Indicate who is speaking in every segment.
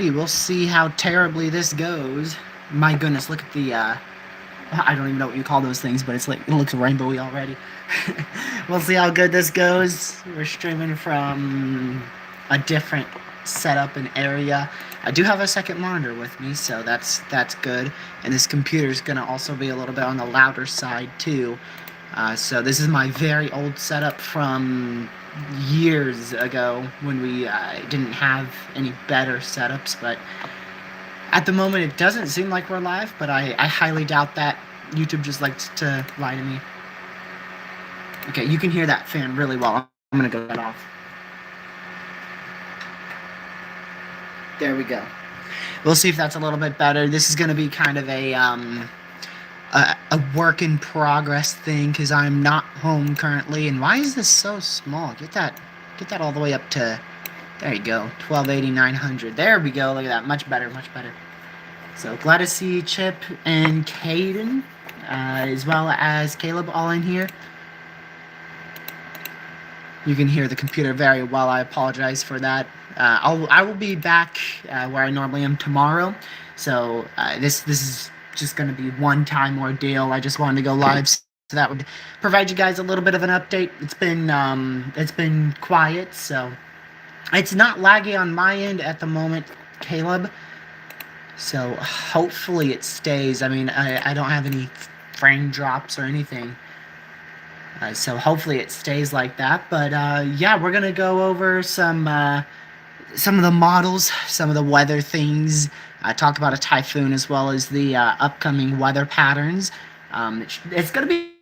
Speaker 1: we'll see how terribly this goes. My goodness, look at the, I don't even know what you call those things, but it's like, it looks rainbowy already. We'll see how good this goes. We're streaming from a different setup and area. I do have a second monitor with me, so that's good. And this computer is going to also be a little bit on the louder side, too. So this is my very old setup from years ago when we didn't have any better setups, but at the moment it doesn't seem like we're live, but I highly doubt that. YouTube just likes to lie to me. Okay, you can hear that fan really well. I'm gonna go that off. There we go. We'll see if that's a little bit better. This is gonna be kind of a work in progress thing because I'm not home currently. And why is this so small? Get that all the way up to, there you go, 1280, 900. There we go. Look at that. Much better, much better. So glad to see Chip and Caden, as well as Caleb, all in here. You can hear the computer very well. I apologize for that. I will be back where I normally am tomorrow. So this is just going to be one-time ordeal. I just wanted to go live so that would provide you guys a little bit of an update. It's been quiet, so it's not laggy on my end at the moment, Caleb. So hopefully it stays. I mean, I don't have any frame drops or anything. So hopefully it stays like that. But yeah, we're gonna go over some of the models, some of the weather things. Talk about a typhoon as well as the upcoming weather patterns. It's gonna be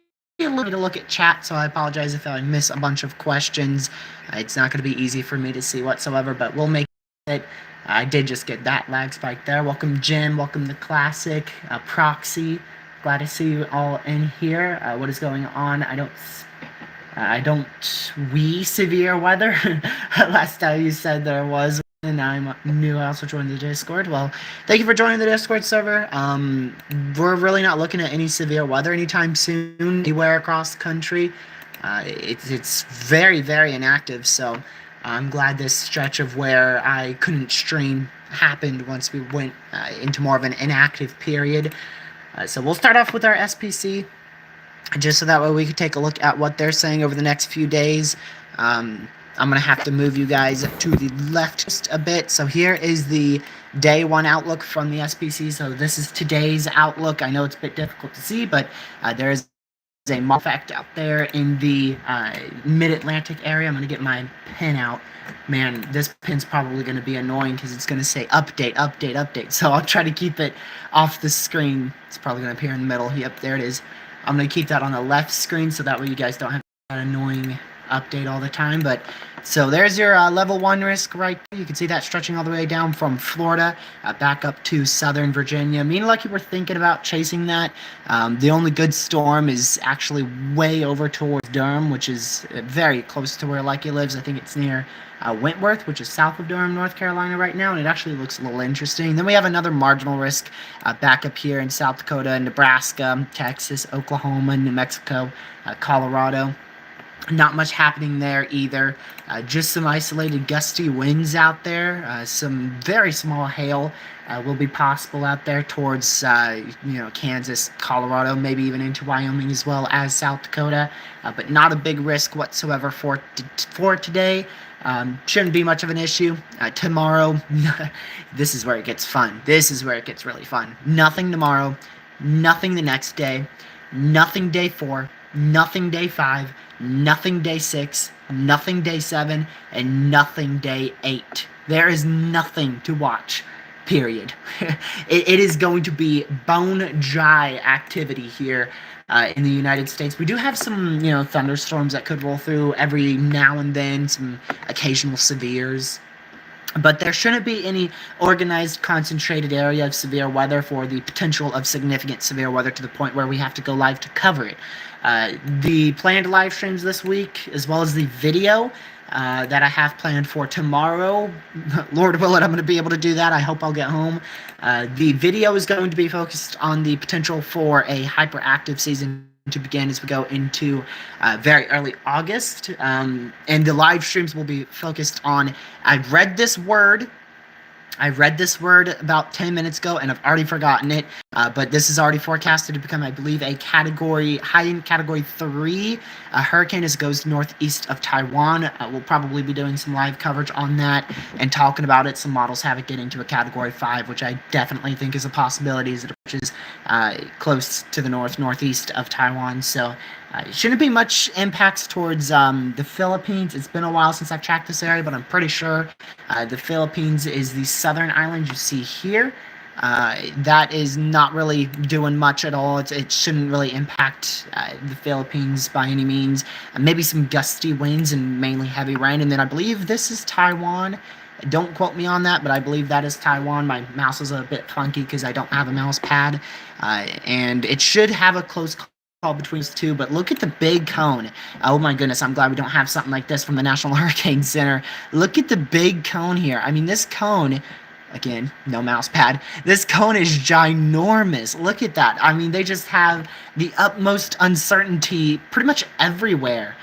Speaker 1: a little bit to look at chat, so I apologize if I miss a bunch of questions. It's not gonna be easy for me to see whatsoever, but we'll make it. I did just get that lag spike there. Welcome Jim, welcome the Classic, Proxy. Glad to see you all in here. What is going on? I don't severe weather. Last time you said there was, and I'm new. I also joined the Discord. Well, thank you for joining the Discord server. We're really not looking at any severe weather anytime soon, anywhere across the country. It's very, very inactive, so I'm glad this stretch of where I couldn't stream happened once we went into more of an inactive period. So we'll start off with our SPC, just so that way we can take a look at what they're saying over the next few days. I'm going to have to move you guys to the left just a bit. So here is the day one outlook from the SPC. So this is today's outlook. I know it's a bit difficult to see, but there is a model effect out there in the mid-Atlantic area. I'm going to get my pen out. Man, this pin's probably going to be annoying because it's going to say update, update, update. So I'll try to keep it off the screen. It's probably going to appear in the middle. Yep, there it is. I'm going to keep that on the left screen so that way you guys don't have that annoying update all the time. But so there's your level 1 risk right there. You can see that stretching all the way down from Florida back up to southern Virginia. Me and Lucky were thinking about chasing that. The only good storm is actually way over towards Durham, which is very close to where Lucky lives. I think it's near Wentworth, which is south of Durham, North Carolina right now, and it actually looks a little interesting. Then we have another marginal risk back up here in South Dakota, Nebraska, Texas, Oklahoma, New Mexico, Colorado. Not much happening there either. Just some isolated gusty winds out there. Some very small hail will be possible out there towards Kansas, Colorado, maybe even into Wyoming as well as South Dakota. But not a big risk whatsoever for today. Shouldn't be much of an issue. Tomorrow, this is where it gets fun. This is where it gets really fun. Nothing tomorrow. Nothing the next day. Nothing day 4. Nothing day 5, nothing day 6, nothing day 7, and nothing day 8. There is nothing to watch, period. It is going to be bone dry activity here in the United States. We do have some, thunderstorms that could roll through every now and then, some occasional severes. But there shouldn't be any organized, concentrated area of severe weather for the potential of significant severe weather to the point where we have to go live to cover it. The planned live streams this week, as well as the video that I have planned for tomorrow, Lord willing, I'm going to be able to do that. I hope I'll get home. The video is going to be focused on the potential for a hyperactive season to begin as we go into very early August, and the live streams will be focused on, I read this word I read this word about 10 minutes ago and I've already forgotten it, but this is already forecasted to become, I believe, a high-end category 3 hurricane as it goes northeast of Taiwan. We'll probably be doing some live coverage on that and talking about it. Some models have it getting to a category 5, which I definitely think is a possibility as it approaches close to the northeast of Taiwan. So it shouldn't be much impacts towards the Philippines. It's been a while since I've tracked this area, but I'm pretty sure the Philippines is the southern island you see here. That is not really doing much at all. It shouldn't really impact the Philippines by any means. Maybe some gusty winds and mainly heavy rain. And then I believe this is Taiwan. Don't quote me on that, but I believe that is Taiwan. My mouse is a bit funky because I don't have a mouse pad. And it should have a close call between those two, but look at the big cone. Oh my goodness, I'm glad we don't have something like this from the National Hurricane Center. Look at the big cone here. I mean, this cone, again, no mouse pad, this cone is ginormous. Look at that. I mean, they just have the utmost uncertainty pretty much everywhere.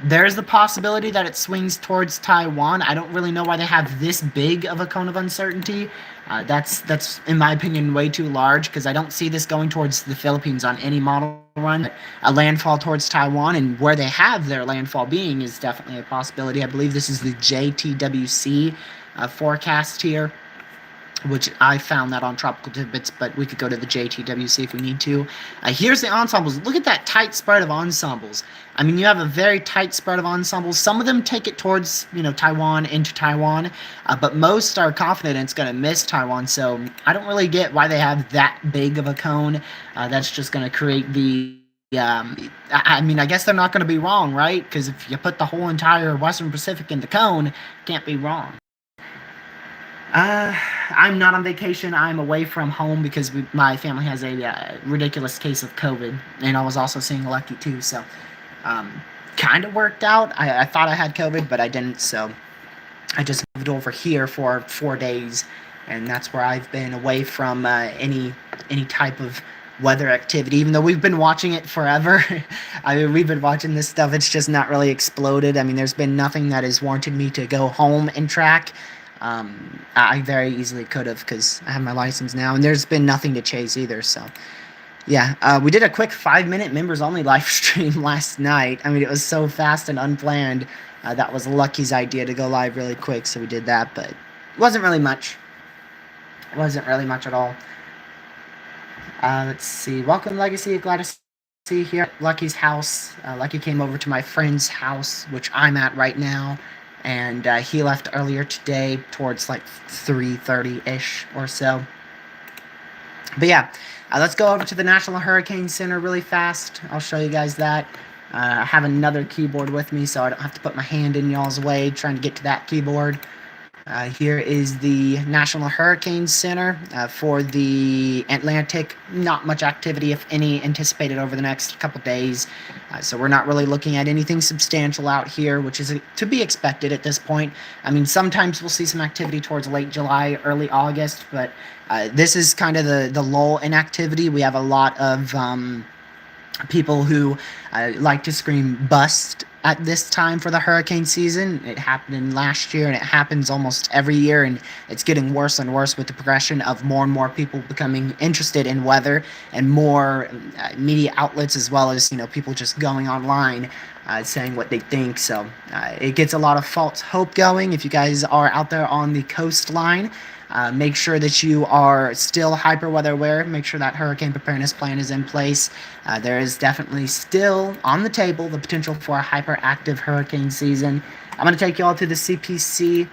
Speaker 1: There's the possibility that it swings towards Taiwan. I don't really know why they have this big of a cone of uncertainty. That's in my opinion way too large because I don't see this going towards the Philippines on any model run. A landfall towards Taiwan and where they have their landfall being is definitely a possibility. I believe this is the JTWC forecast here, which I found that on Tropical Tidbits, but we could go to the JTWC if we need to. Here's the ensembles. Look at that tight spread of ensembles. I mean, you have a very tight spread of ensembles. Some of them take it towards, Taiwan, into Taiwan, but most are confident it's going to miss Taiwan, so I don't really get why they have that big of a cone. That's just going to create the I mean, I guess they're not going to be wrong, right? Because if you put the whole entire Western Pacific in the cone, can't be wrong. I'm not on vacation. I'm away from home because my family has a ridiculous case of COVID, and I was also seeing Lucky too, so kind of worked out. I thought I had COVID, but I didn't, so I just moved over here for 4 days, and that's where I've been away from any type of weather activity, even though we've been watching it forever. I mean, we've been watching this stuff. It's just not really exploded. I mean, there's been nothing that has warranted me to go home and track. I very easily could have because I have my license now, and there's been nothing to chase either, so yeah. We did a quick 5-minute members only live stream last night. I mean, it was so fast and unplanned. That was Lucky's idea to go live really quick, so we did that, but it wasn't really much. It wasn't really much at all. Let's see. Welcome, Legacy. Glad to see you here at Lucky's house. Lucky came over to my friend's house, which I'm at right now. And he left earlier today towards like 3:30-ish or so. But yeah, let's go over to the National Hurricane Center really fast. I'll show you guys that. I have another keyboard with me, so I don't have to put my hand in y'all's way trying to get to that keyboard. Here is the National Hurricane Center for the Atlantic. Not much activity, if any, anticipated over the next couple days. So we're not really looking at anything substantial out here, which is to be expected at this point. I mean, sometimes we'll see some activity towards late July, early August, but this is kind of the lull in activity. We have a lot of people who like to scream bust at this time for the hurricane season. It happened last year, and it happens almost every year, and it's getting worse and worse with the progression of more and more people becoming interested in weather and more media outlets, as well as people just going online saying what they think. So it gets a lot of false hope going. If you guys are out there on the coastline, make sure that you are still hyper weather aware. Make sure that hurricane preparedness plan is in place. There is definitely still on the table the potential for a hyperactive hurricane season. I'm going to take you all to the CPC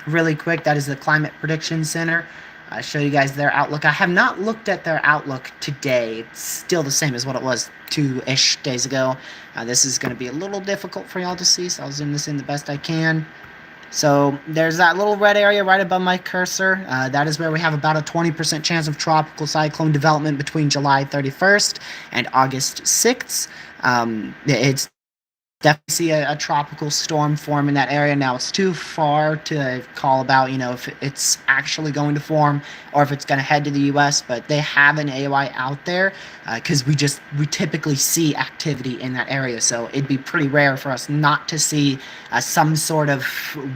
Speaker 1: really quick. That is the Climate Prediction Center. Show you guys their outlook. I have not looked at their outlook today. It's still the same as what it was 2-ish days ago. This is going to be a little difficult for y'all to see, so I'll zoom this in the best I can. So there's that little red area right above my cursor. That is where we have about a 20% chance of tropical cyclone development between July 31st and August 6th. It's definitely see a tropical storm form in that area. Now it's too far to call about, if it's actually going to form or if it's going to head to the U.S. But they have an AOI out there because we typically see activity in that area. So it'd be pretty rare for us not to see some sort of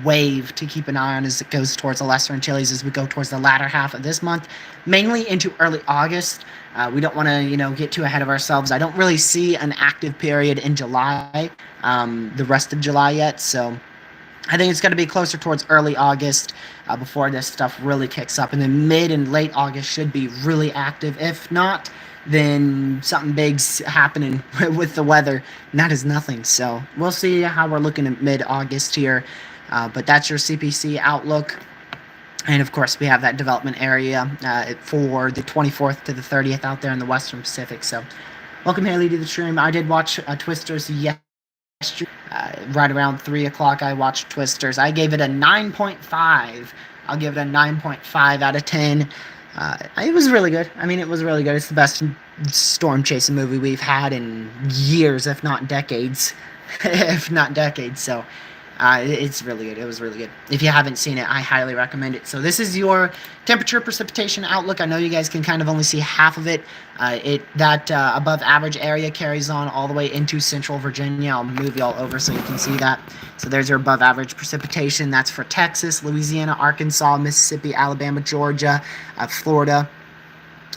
Speaker 1: wave to keep an eye on as it goes towards the Lesser Antilles as we go towards the latter half of this month, mainly into early August. We don't want to, get too ahead of ourselves. I don't really see an active period in July, the rest of July yet. So I think it's going to be closer towards early August before this stuff really kicks up. And then mid and late August should be really active. If not, then something big's happening with the weather. And that is nothing. So we'll see how we're looking at mid-August here. But that's your CPC outlook. And of course, we have that development area for the 24th to the 30th out there in the Western Pacific. So, welcome, Haley, to the stream. I did watch Twisters yesterday. Right around 3 o'clock, I watched Twisters. I gave it a 9.5. I'll give it a 9.5 out of 10. It was really good. I mean, it was really good. It's the best storm chasing movie we've had in years, if not decades. So, it's really good. It was really good. If you haven't seen it, I highly recommend it. So this is your temperature precipitation outlook. I know you guys can kind of only see half of it. That above average area carries on all the way into central Virginia. I'll move y'all over so you can see that. So there's your above average precipitation. That's for Texas, Louisiana, Arkansas, Mississippi, Alabama, Georgia, Florida.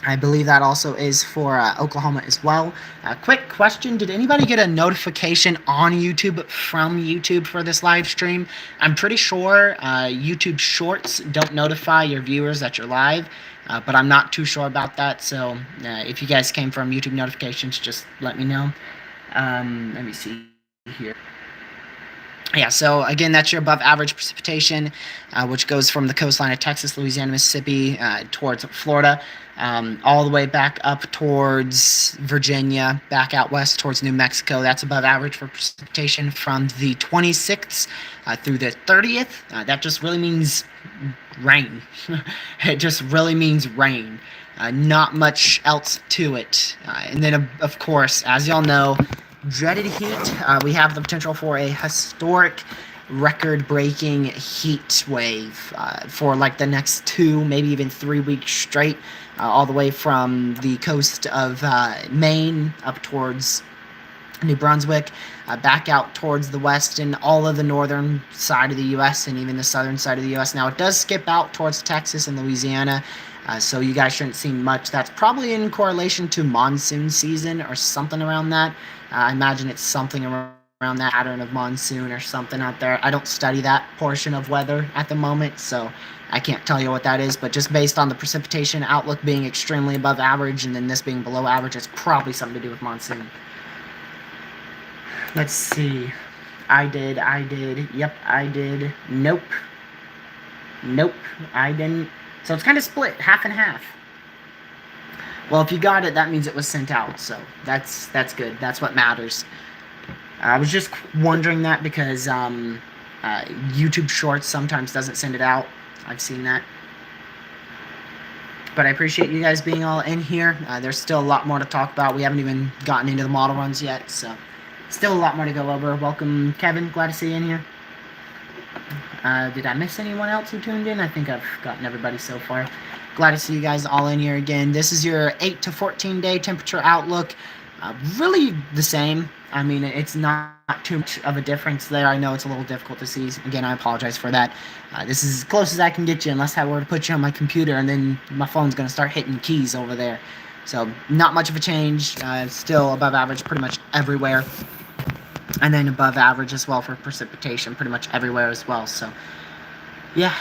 Speaker 1: I believe that also is for Oklahoma as well. Quick question, did anybody get a notification on YouTube from YouTube for this live stream? I'm pretty sure YouTube Shorts don't notify your viewers that you're live, but I'm not too sure about that. So if you guys came from YouTube notifications, just let me know. Let me see here. Yeah, so again, that's your above average precipitation, which goes from the coastline of Texas, Louisiana, Mississippi, towards Florida, all the way back up towards Virginia, back out west towards New Mexico. That's above average for precipitation from the 26th through the 30th. That just really means rain. It just really means rain. Not much else to it. And then, of course, as y'all know, dreaded heat. We have the potential for a historic record-breaking heat wave for like the next 2, maybe even 3 weeks straight, all the way from the coast of Maine up towards New Brunswick, back out towards the west and all of the northern side of the U.S. and even the southern side of the U.S. Now, it does skip out towards Texas and Louisiana, so you guys shouldn't see much. That's probably in correlation to monsoon season or something around that. I imagine it's something around that pattern of monsoon or something out there. I don't study that portion of weather at the moment, so I can't tell you what that is, but just based on the precipitation outlook being extremely above average and then this being below average, it's probably something to do with monsoon. Let's see. I did. Yep, I did. Nope, I didn't. So it's kind of split, half and half. Well, if you got it, that means it was sent out, so that's good. That's what matters. I was just wondering that because YouTube Shorts sometimes doesn't send it out. I've seen that. But I appreciate you guys being all in here. There's still a lot more to talk about. We haven't even gotten into the model runs yet, so still a lot more to go over. Welcome, Kevin. Glad to see you in here. Did I miss anyone else who tuned in? I think I've gotten everybody so far. Glad to see you guys all in here again. This is your 8 to 14 day temperature outlook. Really the same. I mean, it's not too much of a difference there. I know it's a little difficult to see. Again, I apologize for that. This is as close as I can get you unless I were to put you on my computer and then my phone's going to start hitting keys over there. So not much of a change. Still above average pretty much everywhere. And then above average as well for precipitation pretty much everywhere as well. So, yeah.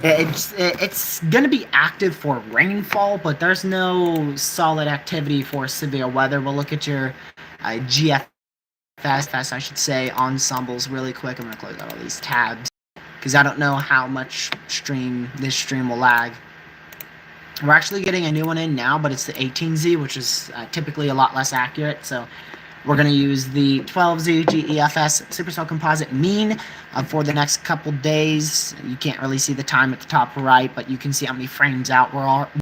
Speaker 1: It's going to be active for rainfall, but there's no solid activity for severe weather. We'll look at your GFS, I should say, ensembles really quick. I'm going to close out all these tabs because I don't know how much this stream will lag. We're actually getting a new one in now, but it's the 18Z, which is typically a lot less accurate. So We're going to use the 12ZGEFS Supercell Composite mean for the next couple days. You can't really see the time at the top right, but you can see how many frames out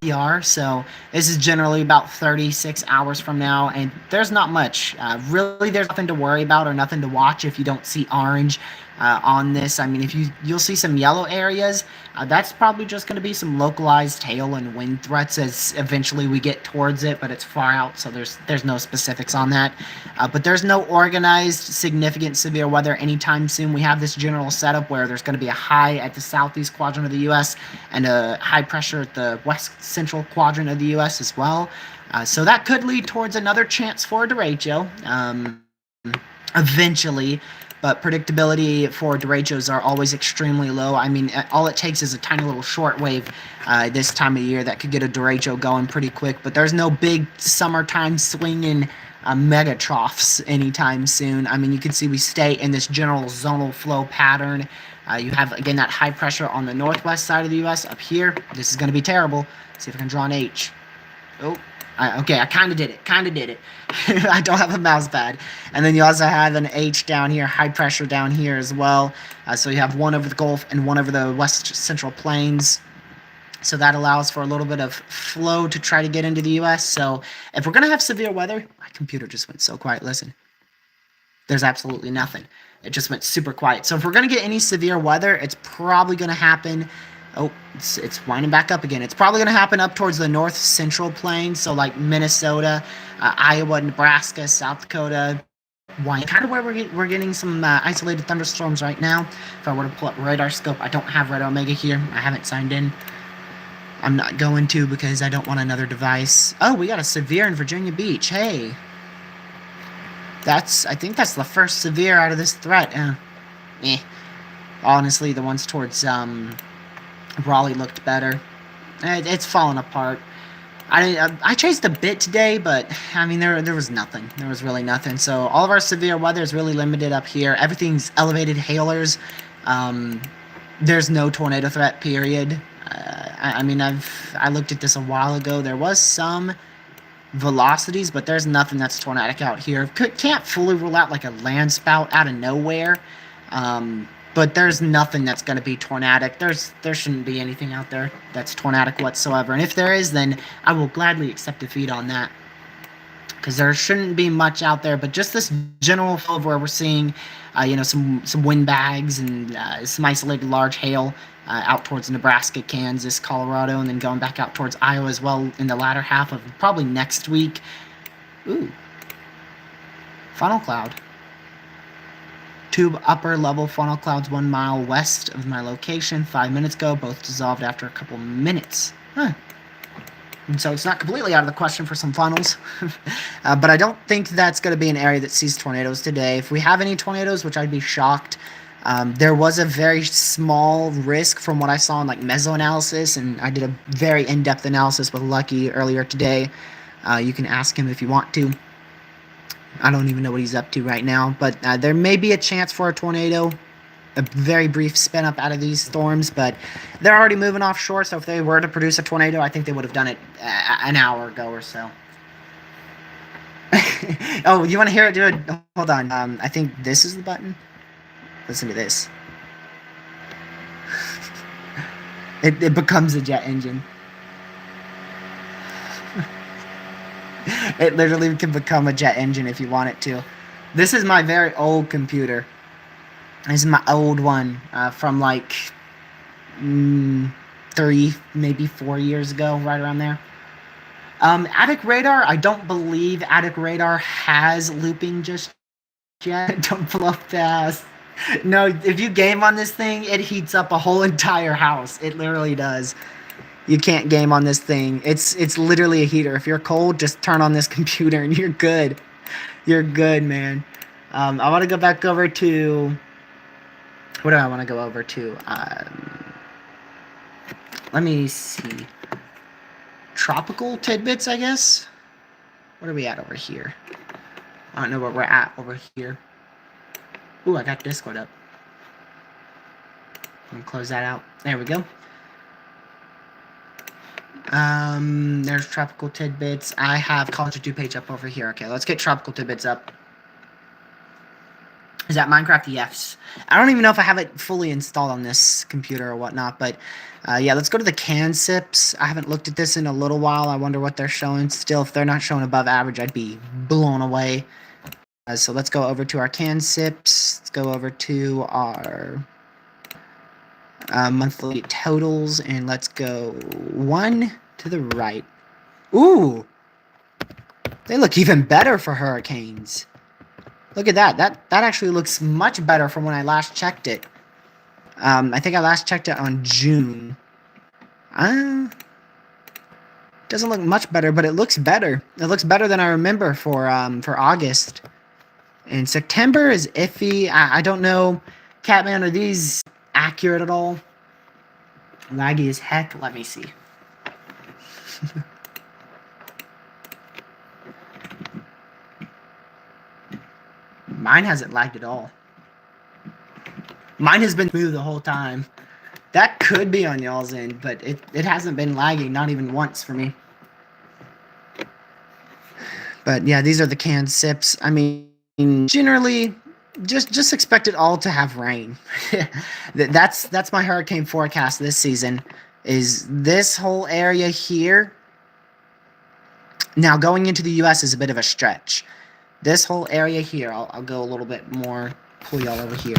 Speaker 1: we are. So this is generally about 36 hours from now, and there's not much. Really, there's nothing to worry about or nothing to watch if you don't see orange on this. I mean, if you'll see some yellow areas, that's probably just going to be some localized hail and wind threats as eventually we get towards it, but it's far out, so there's no specifics on that. But there's no organized, significant severe weather anytime soon. We have this general setup where there's going to be a high at the southeast quadrant of the U.S. and a high pressure at the west central quadrant of the U.S. as well. So that could lead towards another chance for a derecho eventually. But predictability for derechos are always extremely low. I mean, all it takes is a tiny little shortwave this time of year that could get a derecho going pretty quick. But there's no big summertime swinging mega troughs anytime soon. I mean, you can see we stay in this general zonal flow pattern. You have, again, that high pressure on the northwest side of the U.S. up here. This is going to be terrible. Let's see if I can draw an H. Oh. Okay, I kind of did it. I don't have a mouse pad. And then you also have an H down here, high pressure down here as well. So you have one over the Gulf and one over the west central plains. So that allows for a little bit of flow to try to get into the U.S. So if we're going to have severe weather, my computer just went so quiet. Listen, there's absolutely nothing. It just went super quiet. So if we're going to get any severe weather, it's probably going to happen. Oh, it's winding back up again. It's probably going to happen up towards the north central plains, so like Minnesota, Iowa, Nebraska, South Dakota, kind of where we're getting some isolated thunderstorms right now. If I were to pull up radar scope, I don't have Red Omega here. I haven't signed in. I'm not going to because I don't want another device. Oh, we got a severe in Virginia Beach. Hey. I think that's the first severe out of this threat. Honestly, the ones towards Raleigh looked better. It's falling apart. I chased a bit today, but I mean there was nothing. There was really nothing. So all of our severe weather is really limited up here. Everything's elevated hailers. There's no tornado threat. Period. I mean I looked at this a while ago. There was some velocities, but there's nothing that's tornadic out here. Can't fully rule out like a land spout out of nowhere. But there's nothing that's going to be tornadic. There shouldn't be anything out there that's tornadic whatsoever. And if there is, then I will gladly accept defeat on that. Because there shouldn't be much out there. But just this general flow of where we're seeing, some wind bags and some isolated large hail out towards Nebraska, Kansas, Colorado, and then going back out towards Iowa as well in the latter half of probably next week. Ooh. Funnel cloud. Tube upper level funnel clouds 1 mile west of my location 5 minutes ago, both dissolved after a couple minutes. And so it's not completely out of the question for some funnels. But I don't think that's going to be an area that sees tornadoes today. If we have any tornadoes, which I'd be shocked, there was a very small risk from what I saw in like mesoanalysis, and I did a very in-depth analysis with Lucky earlier today. You can ask him if you want to. I don't even know what he's up to right now, but there may be a chance for a tornado, a very brief spin up out of these storms, but they're already moving offshore, so if they were to produce a tornado, I think they would have done it an hour ago or so. Oh, you want to hear it do it? Hold on. I think this is the button. Listen to this. It becomes a jet engine. It literally can become a jet engine if you want it to. This is my very old computer. This is my old one from like 3, maybe 4 years ago, right around there. Attic Radar, I don't believe Attic Radar has looping just yet. Don't blow fast. No, if you game on this thing, it heats up a whole entire house. It literally does. You can't game on this thing. It's literally a heater. If you're cold, just turn on this computer and you're good. You're good, man. I want to go back over to... What do I want to go over to? Let me see. Tropical tidbits, I guess? What are we at over here? I don't know where we're at over here. Ooh, I got Discord up. I'm going to close that out. There we go. There's Tropical Tidbits. I have College of DuPage up over here. Okay, let's get Tropical Tidbits up. Is that Minecraft? Yes. I don't even know if I have it fully installed on this computer or whatnot, but yeah, let's go to the can sips. I haven't looked at this in a little while. I wonder what they're showing. Still, if they're not showing above average, I'd be blown away. So let's go over to our can sips. Let's go over to our monthly totals, and let's go one to the right. Ooh! They look even better for hurricanes. Look at that. That actually looks much better from when I last checked it. I think I last checked it on June. Doesn't look much better, but it looks better. It looks better than I remember for August. And September is iffy. I don't know. Catman, are these accurate at all? Laggy as heck. Let me see. Mine hasn't lagged at all. Mine has been smooth the whole time. That could be on y'all's end, but it hasn't been lagging, not even once for me. But yeah, these are the canned sips. I mean, generally, just expect it all to have rain. That's my hurricane forecast this season. Is this whole area here? Now, going into the U.S. is a bit of a stretch. This whole area here, I'll go a little bit more, pull y'all over here.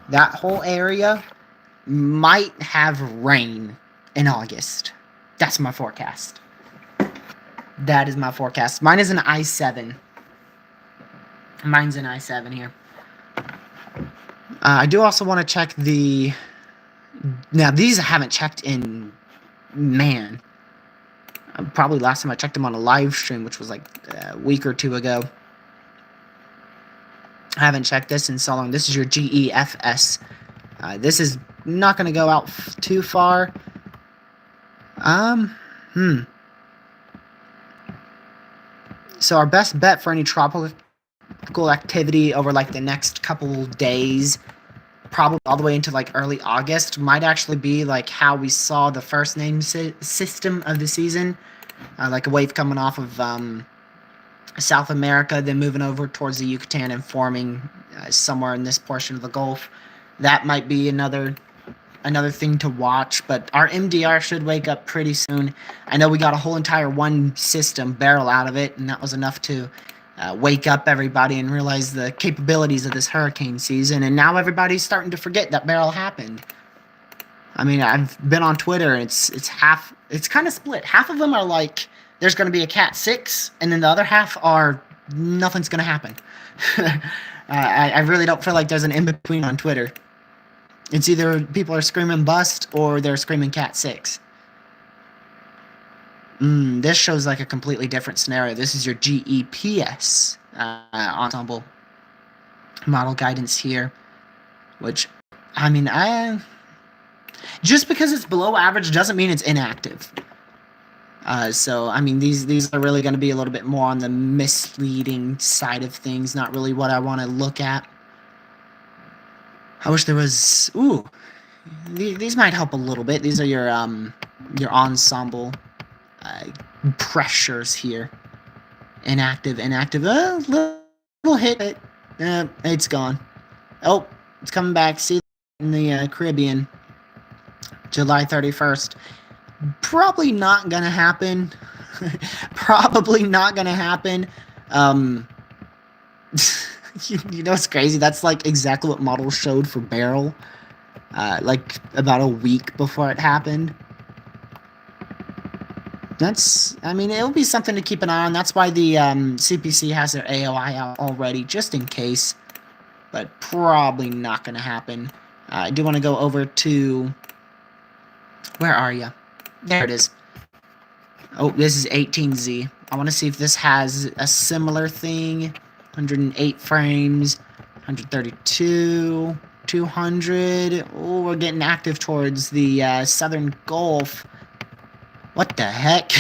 Speaker 1: That whole area might have rain in August. That's my forecast. That is my forecast. Mine is an I-7. Mine's an I-7 here. I do also want to check the... Now, these I haven't checked in... Man. Probably last time I checked them on a live stream, which was like a week or two ago. I haven't checked this in so long. This is your GEFS. This is not going to go out too far. So our best bet for any tropical activity over like the next couple days, probably all the way into like early August, might actually be like how we saw the first name system of the season, like a wave coming off of South America, then moving over towards the Yucatan and forming somewhere in this portion of the Gulf. That might be another thing to watch, but our MDR should wake up pretty soon. I know we got a whole entire one system barrel out of it, and that was enough to wake up everybody and realize the capabilities of this hurricane season, and now everybody's starting to forget that barrel happened. I mean, I've been on Twitter, and it's kind of split. Half of them are like, there's going to be a Cat 6, and then the other half are, nothing's going to happen. I really don't feel like there's an in-between on Twitter. It's either people are screaming bust or they're screaming Cat 6. This shows like a completely different scenario. This is your GEPS ensemble model guidance here, which, I mean, just because it's below average doesn't mean it's inactive. So, I mean, these are really going to be a little bit more on the misleading side of things, not really what I want to look at. I wish there was... Ooh, these might help a little bit. These are your ensemble pressures here. Inactive. Little hit. It's gone. Oh, it's coming back. See in the Caribbean. July 31st. Probably not gonna happen. Probably not gonna happen. You know what's crazy? That's like exactly what models showed for Beryl, like about a week before it happened. I mean, it'll be something to keep an eye on. That's why the CPC has their AOI out already, just in case. But probably not going to happen. I do want to go over to... Where are you? There it is. Oh, this is 18Z. I want to see if this has a similar thing. 108 frames, 132, 200. Oh, we're getting active towards the southern Gulf. What the heck?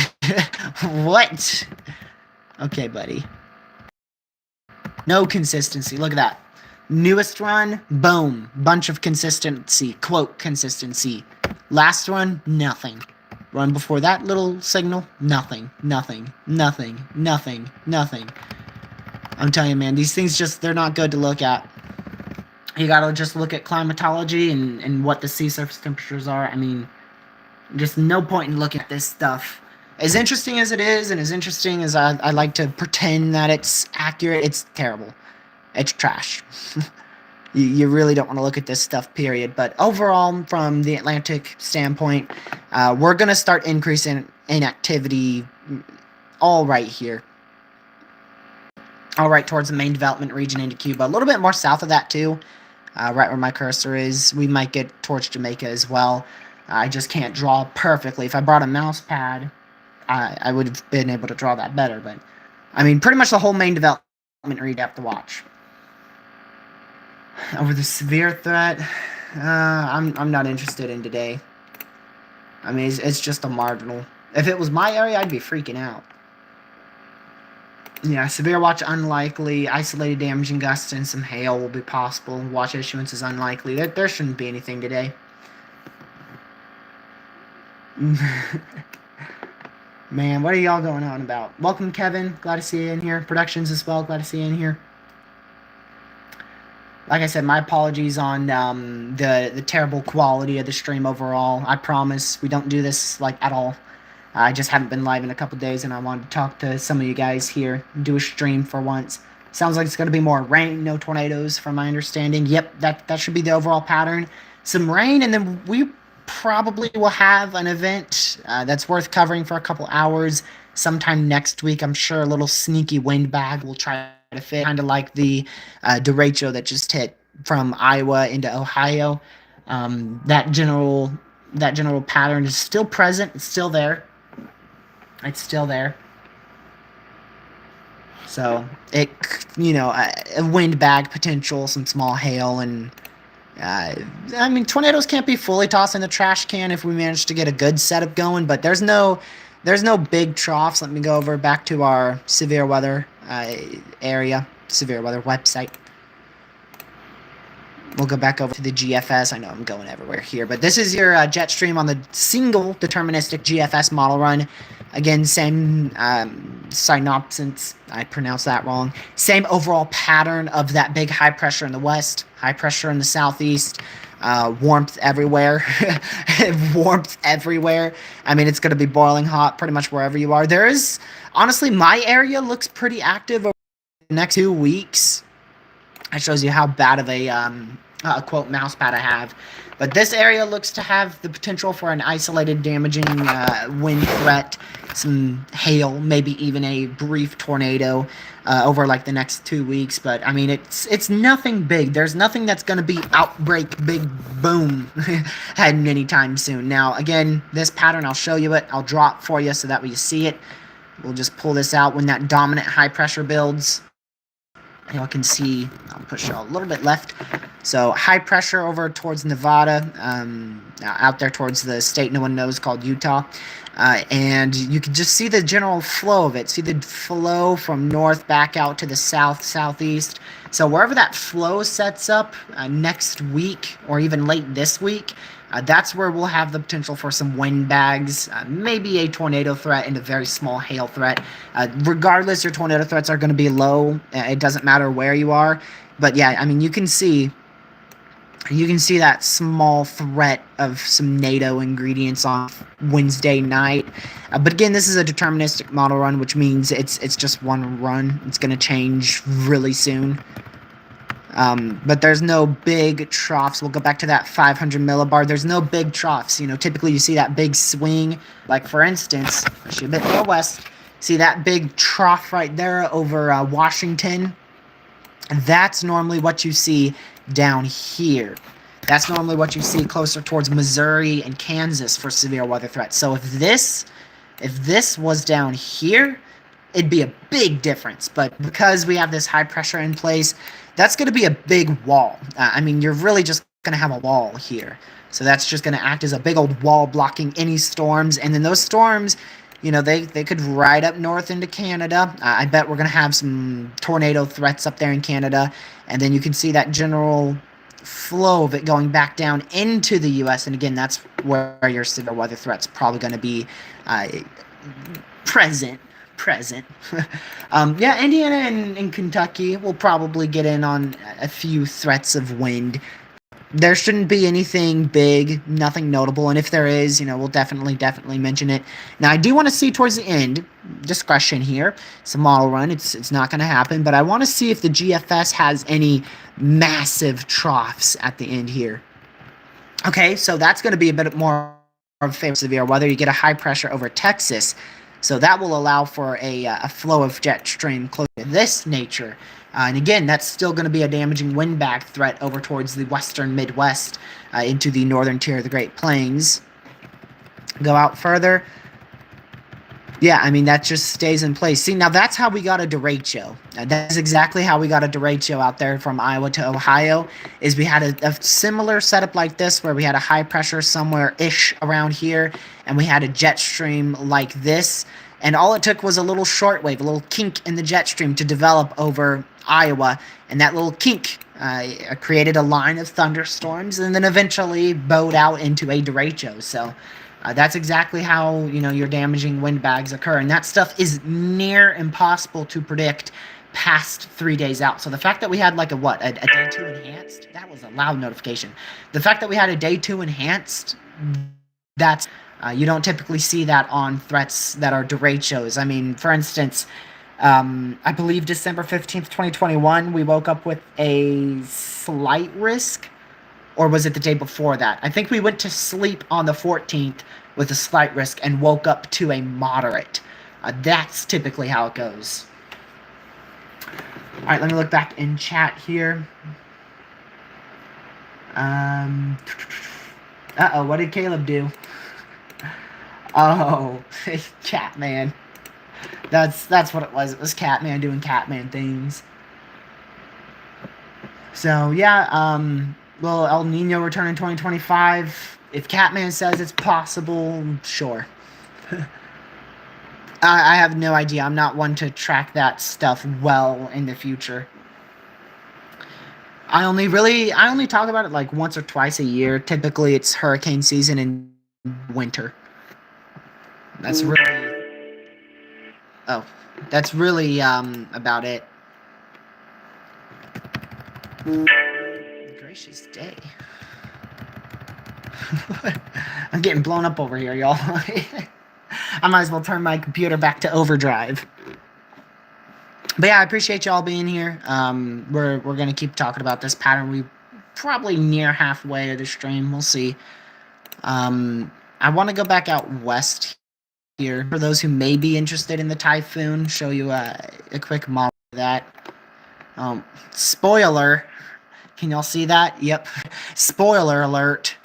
Speaker 1: What? Okay, buddy. No consistency. Look at that. Newest run, boom. Bunch of consistency. Quote, consistency. Last run, nothing. Run before that, little signal, nothing. I'm telling you, man, these things they're not good to look at. You gotta just look at climatology and what the sea surface temperatures are. I mean, just no point in looking at this stuff. As interesting as it is, and as interesting as I like to pretend that it's accurate, it's terrible. It's trash. You really don't want to look at this stuff, period. But overall, from the Atlantic standpoint, we're going to start increasing in activity all right here. All right towards the main development region into Cuba. A little bit more south of that, too. Right where my cursor is. We might get towards Jamaica as well. I just can't draw perfectly. If I brought a mouse pad, I would have been able to draw that better. But, I mean, pretty much the whole main development region you have to watch. Over the severe threat, I'm not interested in today. I mean, it's just a marginal. If it was my area, I'd be freaking out. Yeah, severe watch unlikely. Isolated damaging gusts and some hail will be possible. Watch issuance is unlikely. There shouldn't be anything today. Man, what are y'all going on about? Welcome, Kevin. Glad to see you in here. Productions as well. Glad to see you in here. Like I said, my apologies on the terrible quality of the stream overall. I promise we don't do this like at all. I just haven't been live in a couple days, and I wanted to talk to some of you guys here, do a stream for once. Sounds like it's going to be more rain, no tornadoes, from my understanding. Yep, that should be the overall pattern. Some rain, and then we probably will have an event that's worth covering for a couple hours sometime next week. I'm sure a little sneaky wind bag will try to fit, kind of like the derecho that just hit from Iowa into Ohio. That general pattern is still present. It's still there. It's still there. So it, a wind bag potential, some small hail, and I mean, tornadoes can't be fully tossed in the trash can if we manage to get a good setup going. But there's no big troughs. Let me go over back to our severe weather area, severe weather website. We'll go back over to the GFS. I know I'm going everywhere here, but this is your jet stream on the single deterministic GFS model run. Again, same synopsis. I pronounced that wrong. Same overall pattern of that big high pressure in the west, high pressure in the southeast, warmth everywhere. Warmth everywhere. I mean, it's going to be boiling hot pretty much wherever you are. There is, honestly, my area looks pretty active over the next 2 weeks. That shows you how bad of a quote mouse pad I have. But this area looks to have the potential for an isolated damaging wind threat, some hail, maybe even a brief tornado over like the next 2 weeks. But I mean, it's nothing big. There's nothing that's going to be outbreak, big boom heading anytime soon. Now, again, this pattern, I'll show you it. I'll draw it for you so that way you see it. We'll just pull this out when that dominant high pressure builds. You can see, I'll push you a little bit left. So high pressure over towards Nevada, out there towards the state no one knows called Utah. And you can just see the general flow of it. See the flow from north back out to the south, southeast. So wherever that flow sets up next week or even late this week, that's where we'll have the potential for some wind bags, maybe a tornado threat and a very small hail threat. Regardless, your tornado threats are going to be low. It doesn't matter where you are. But yeah, I mean, you can see that small threat of some NATO ingredients on Wednesday night. But again, this is a deterministic model run, which means it's just one run. It's going to change really soon. But there's no big troughs. We'll go back to that 500 millibar. There's no big troughs. Typically you see that big swing. Like, for instance, actually a bit more west. See that big trough right there over Washington? That's normally what you see down here. That's normally what you see closer towards Missouri and Kansas for severe weather threats. So if this was down here, it'd be a big difference. But because we have this high pressure in place, that's going to be a big wall. I mean, you're really just going to have a wall here. So that's just going to act as a big old wall blocking any storms. And then those storms, they could ride up north into Canada. I bet we're going to have some tornado threats up there in Canada. And then you can see that general flow of it going back down into the U.S. And again, that's where your severe weather threat's probably going to be present. present. Yeah, Indiana and Kentucky will probably get in on a few threats of wind. There shouldn't be anything big, nothing notable, and if there is, we'll definitely mention it. Now, I do want to see towards the end, discretion here, it's a model run, it's not going to happen, but I want to see if the GFS has any massive troughs at the end here. Okay, so that's going to be a bit more of a severe weather. You get a high pressure over Texas, so that will allow for a flow of jet stream close to this nature. And again, that's still going to be a damaging windbag threat over towards the western Midwest into the northern tier of the Great Plains. Go out further. Yeah, I mean, that just stays in place. See, now that's how we got a derecho. That's exactly how we got a derecho out there from Iowa to Ohio, is we had a similar setup like this where we had a high pressure somewhere-ish around here, and we had a jet stream like this, and all it took was a little shortwave, a little kink in the jet stream to develop over Iowa, and that little kink created a line of thunderstorms, and then eventually bowed out into a derecho. So that's exactly how, your damaging windbags occur. And that stuff is near impossible to predict past 3 days out. So the fact that we had like a day 2 enhanced, that was a loud notification. The fact that we had a day 2 enhanced, that's, you don't typically see that on threats that are derechos. I mean, for instance, I believe December 15th, 2021, we woke up with a slight risk. Or was it the day before that? I think we went to sleep on the 14th with a slight risk and woke up to a moderate. That's typically how it goes. All right, let me look back in chat here. Uh-oh, what did Caleb do? Oh, Catman. That's what it was. It was Catman doing Catman things. So, yeah, will El Nino return in 2025? If Catman says it's possible, sure. I have no idea. I'm not one to track that stuff well in the future. I only talk about it like once or twice a year. Typically, it's hurricane season and winter. That's really about it. Gracious day. I'm getting blown up over here, y'all. I might as well turn my computer back to overdrive. But yeah, I appreciate y'all being here. We're gonna keep talking about this pattern. We probably near halfway of the stream. We'll see. I want to go back out west here for those who may be interested in the Typhoon. Show you a quick model of that. Spoiler. Can y'all see that? Yep. Spoiler alert.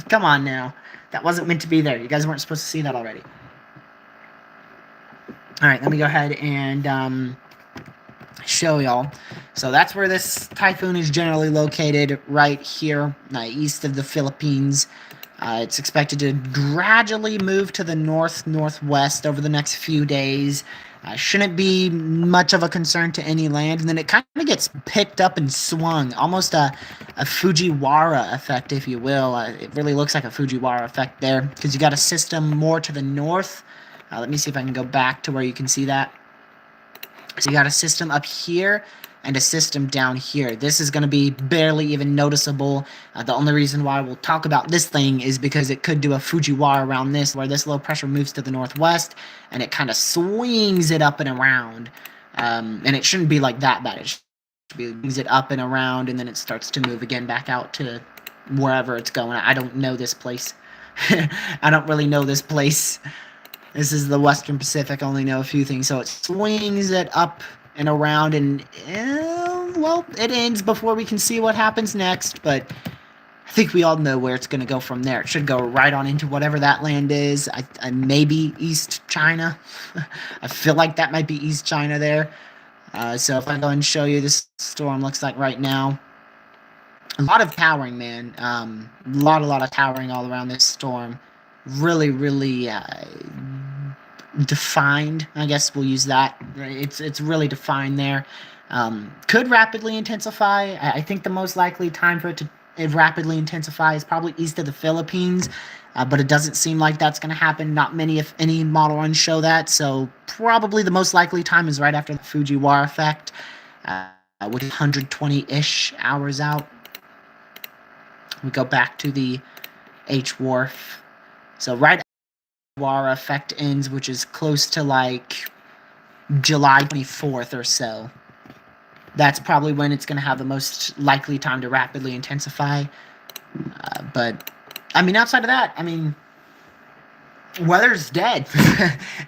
Speaker 1: Come on now. That wasn't meant to be there. You guys weren't supposed to see that already. Alright, let me go ahead and show y'all. So that's where this typhoon is generally located, right here, east of the Philippines. It's expected to gradually move to the northwest over the next few days. Shouldn't be much of a concern to any land, and then it kind of gets picked up and swung, almost a Fujiwara effect, if you will. It really looks like a Fujiwara effect there, because you got a system more to the north. Let me see if I can go back to where you can see that. So you got a system up here and a system down here. This is going to be barely even noticeable. The only reason why we'll talk about this thing is because it could do a Fujiwara around this, where this low pressure moves to the northwest, and it kind of swings it up and around. And it shouldn't be like that bad. It should be swings it up and around, and then it starts to move again back out to wherever it's going. I don't know this place. I don't really know this place. This is the Western Pacific. I only know a few things. So it swings it up and around, and well, it ends before we can see what happens next, but I think we all know where it's going to go from there. It should go right on into whatever that land is. Maybe East China. I feel like that might be East China there. So if I go and show you this storm looks like right now, a lot of towering, man. A lot of towering all around this storm. Really defined, I guess we'll use that. It's really defined there. Could rapidly intensify. I think the most likely time for it to it rapidly intensifies, probably east of the Philippines, but it doesn't seem like that's going to happen. Not many, if any, model runs show that, so probably the most likely time is right after the Fujiwara effect, which is 120-ish hours out. We go back to the H-Wharf. So right after the Fujiwara effect ends, which is close to like July 24th or so. That's probably when it's going to have the most likely time to rapidly intensify. But, I mean, outside of that, I mean, weather's dead.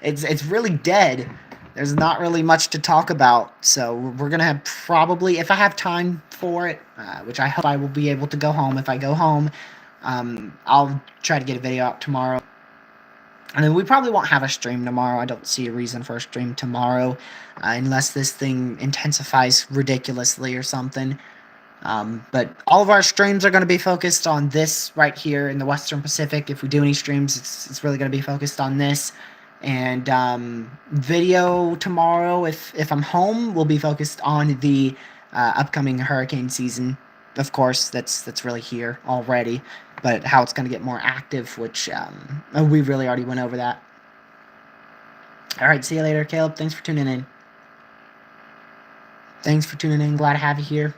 Speaker 1: It's really dead. There's not really much to talk about. So we're going to have probably, if I have time for it, which I hope I will be able to go home. If I go home, I'll try to get a video out tomorrow. And then we probably won't have a stream tomorrow. I don't see a reason for a stream tomorrow, unless this thing intensifies ridiculously or something. But all of our streams are going to be focused on this right here in the Western Pacific. If we do any streams, it's really going to be focused on this. And video tomorrow, if I'm home, will be focused on the upcoming hurricane season. Of course, that's really here already. But how it's going to get more active, which we really already went over that. All right, see you later, Caleb. Thanks for tuning in. Thanks for tuning in. Glad to have you here.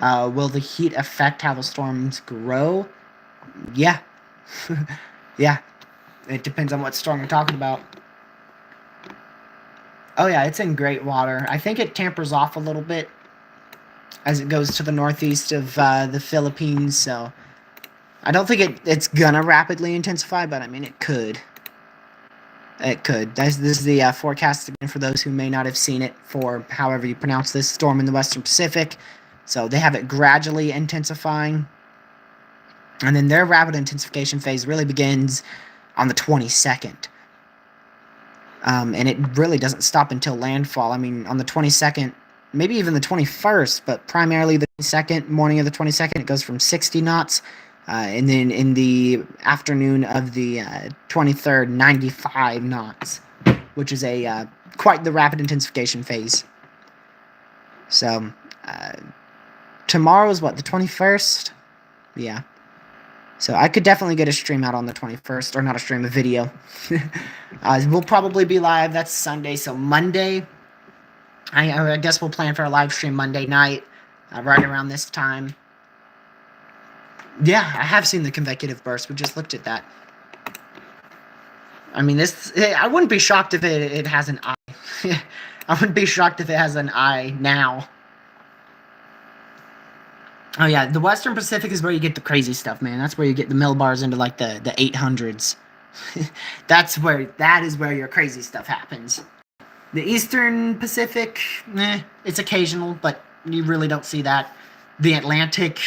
Speaker 1: Will the heat affect how the storms grow? Yeah. Yeah. It depends on what storm you're talking about. Oh, yeah, it's in great water. I think it tampers off a little bit as it goes to the northeast of the Philippines, so I don't think it's gonna rapidly intensify, but I mean, it could. It could. This is the forecast again for those who may not have seen it for however you pronounce this storm in the Western Pacific. So they have it gradually intensifying. And then their rapid intensification phase really begins on the 22nd. And it really doesn't stop until landfall. I mean, on the 22nd, maybe even the 21st, but primarily the 22nd, morning of the 22nd, it goes from 60 knots. And then in the afternoon of the 23rd, 95 knots, which is a quite the rapid intensification phase. So, tomorrow is what, the 21st? Yeah. So I could definitely get a stream out on the 21st, or not a stream, a video. We'll probably be live. That's Sunday, so Monday, I guess we'll plan for a live stream Monday night, right around this time. Yeah, I have seen the convective burst. We just looked at that. I mean, I wouldn't be shocked if it has an eye. I wouldn't be shocked if it has an eye now. Oh, yeah, the Western Pacific is where you get the crazy stuff, man. That's where you get the millibars into, like, the 800s. That is where your crazy stuff happens. The Eastern Pacific, it's occasional, but you really don't see that. The Atlantic,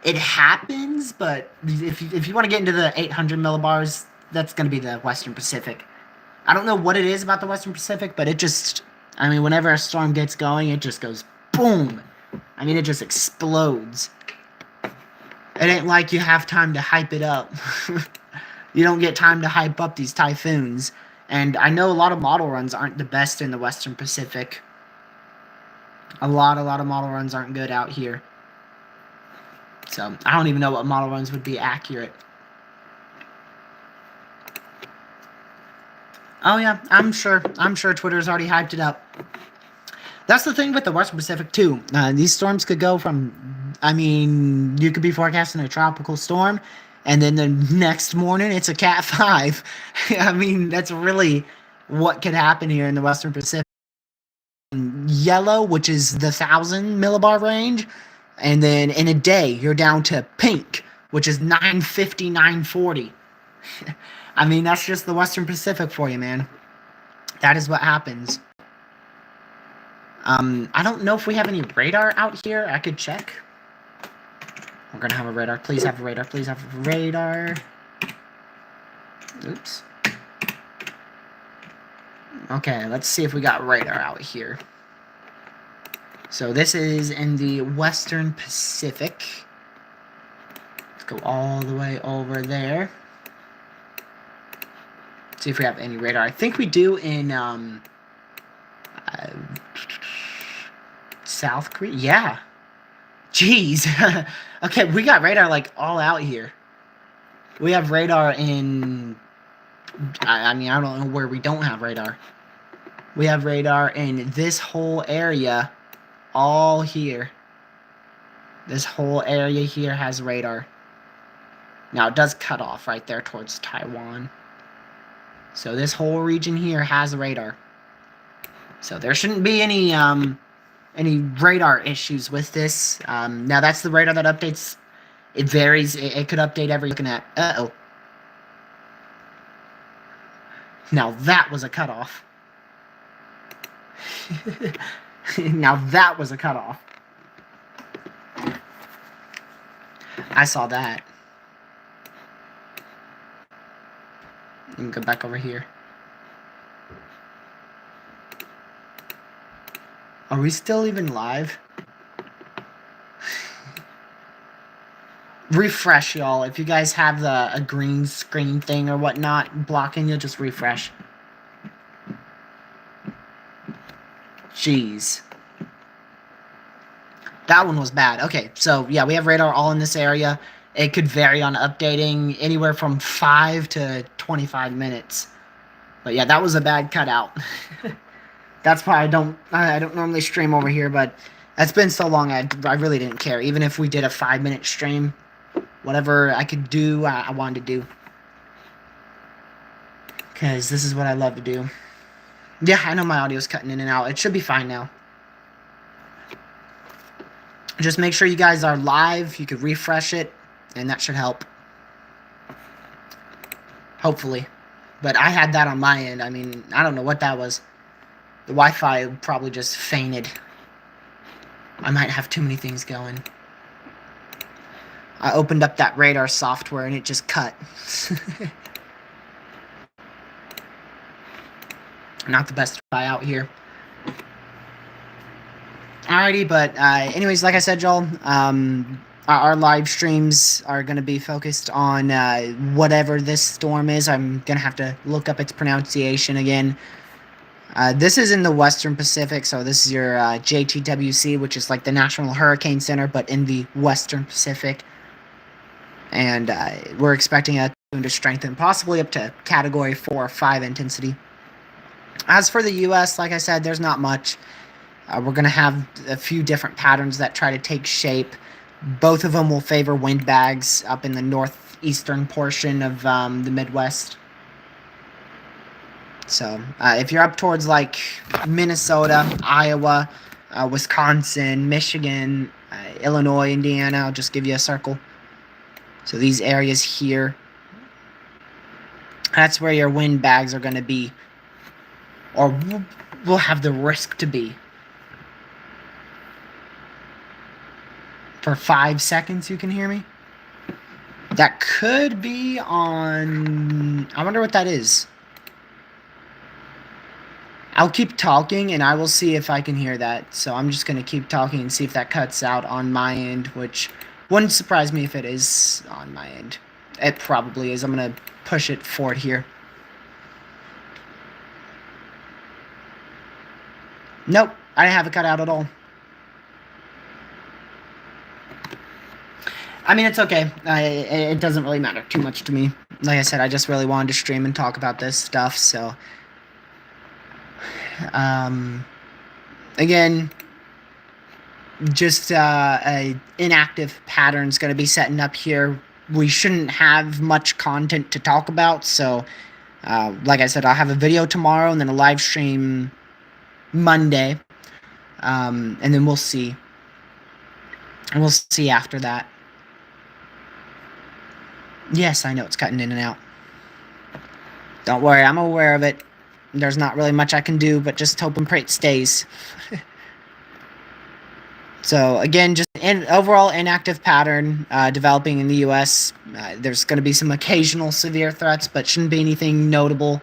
Speaker 1: it happens, but if you want to get into the 800 millibars, that's going to be the Western Pacific. I don't know what it is about the Western Pacific, but it just, I mean, whenever a storm gets going, it just goes boom. I mean, it just explodes. It ain't like you have time to hype it up. You don't get time to hype up these typhoons. And I know a lot of model runs aren't the best in the Western Pacific. A lot of model runs aren't good out here. So, I don't even know what model runs would be accurate. Oh yeah, I'm sure Twitter's already hyped it up. That's the thing with the Western Pacific, too. These storms could go from, I mean, you could be forecasting a tropical storm, and then the next morning, it's a Cat 5. I mean, that's really what could happen here in the Western Pacific. Yellow, which is the 1,000 millibar range, and then in a day, you're down to pink, which is 950, 940. I mean, that's just the Western Pacific for you, man. That is what happens. I don't know if we have any radar out here. I could check. We're gonna have a radar. Please have a radar. Please have a radar. Oops. Okay, let's see if we got radar out here. So this is in the Western Pacific. Let's go all the way over there. See if we have any radar. I think we do in South Korea. Yeah. Jeez. Okay, we got radar like all out here. We have radar in. I mean, I don't know where we don't have radar. We have radar in this whole area, all here. This whole area here has radar. Now, it does cut off right there towards Taiwan. So this whole region here has radar. So there shouldn't be any radar issues with this. Now, that's the radar that updates. It varies. It could update every looking at. Uh-oh. Now, that was a cutoff. Now, that was a cutoff. I saw that. You can go back over here. Are we still even live? Refresh, y'all. If you guys have a green screen thing or whatnot blocking you, just refresh. Jeez. That one was bad. Okay, so yeah, we have radar all in this area. It could vary on updating anywhere from 5 to 25 minutes. But yeah, that was a bad cutout. That's why I don't normally stream over here, but it's been so long I really didn't care. Even if we did a 5-minute stream, whatever I could do, I wanted to do. Because this is what I love to do. Yeah, I know my audio's cutting in and out. It should be fine now. Just make sure you guys are live. You could refresh it, and that should help. Hopefully. But I had that on my end. I mean, I don't know what that was. The Wi-Fi probably just fainted. I might have too many things going. I opened up that radar software, and it just cut. Not the best Wi-Fi out here. Alrighty, but anyways, like I said, y'all, our live streams are going to be focused on whatever this storm is. I'm going to have to look up its pronunciation again. This is in the Western Pacific, so this is your JTWC, which is like the National Hurricane Center, but in the Western Pacific. And we're expecting a typhoon to strengthen, possibly up to Category 4 or 5 intensity. As for the U.S., like I said, there's not much. We're going to have a few different patterns that try to take shape. Both of them will favor windbags up in the northeastern portion of the Midwest. So, if you're up towards, like, Minnesota, Iowa, Wisconsin, Michigan, Illinois, Indiana, I'll just give you a circle. So, these areas here, that's where your windbags are going to be. Or will have the risk to be. For 5 seconds, you can hear me? That could be on... I wonder what that is. I'll keep talking, and I will see if I can hear that. So I'm just going to keep talking and see if that cuts out on my end, which wouldn't surprise me if it is on my end. It probably is. I'm going to push it forward here. Nope, I didn't have it cut out at all. I mean, it's okay. It doesn't really matter too much to me. Like I said, I just really wanted to stream and talk about this stuff, so... again, just a inactive pattern's going to be setting up here. We shouldn't have much content to talk about, so like I said, I'll have a video tomorrow and then a live stream Monday, and then we'll see. We'll see after that. Yes, I know it's cutting in and out. Don't worry, I'm aware of it. There's not really much I can do, but just hope and pray it stays. So, again, just an overall inactive pattern developing in the U.S. There's going to be some occasional severe threats, but shouldn't be anything notable.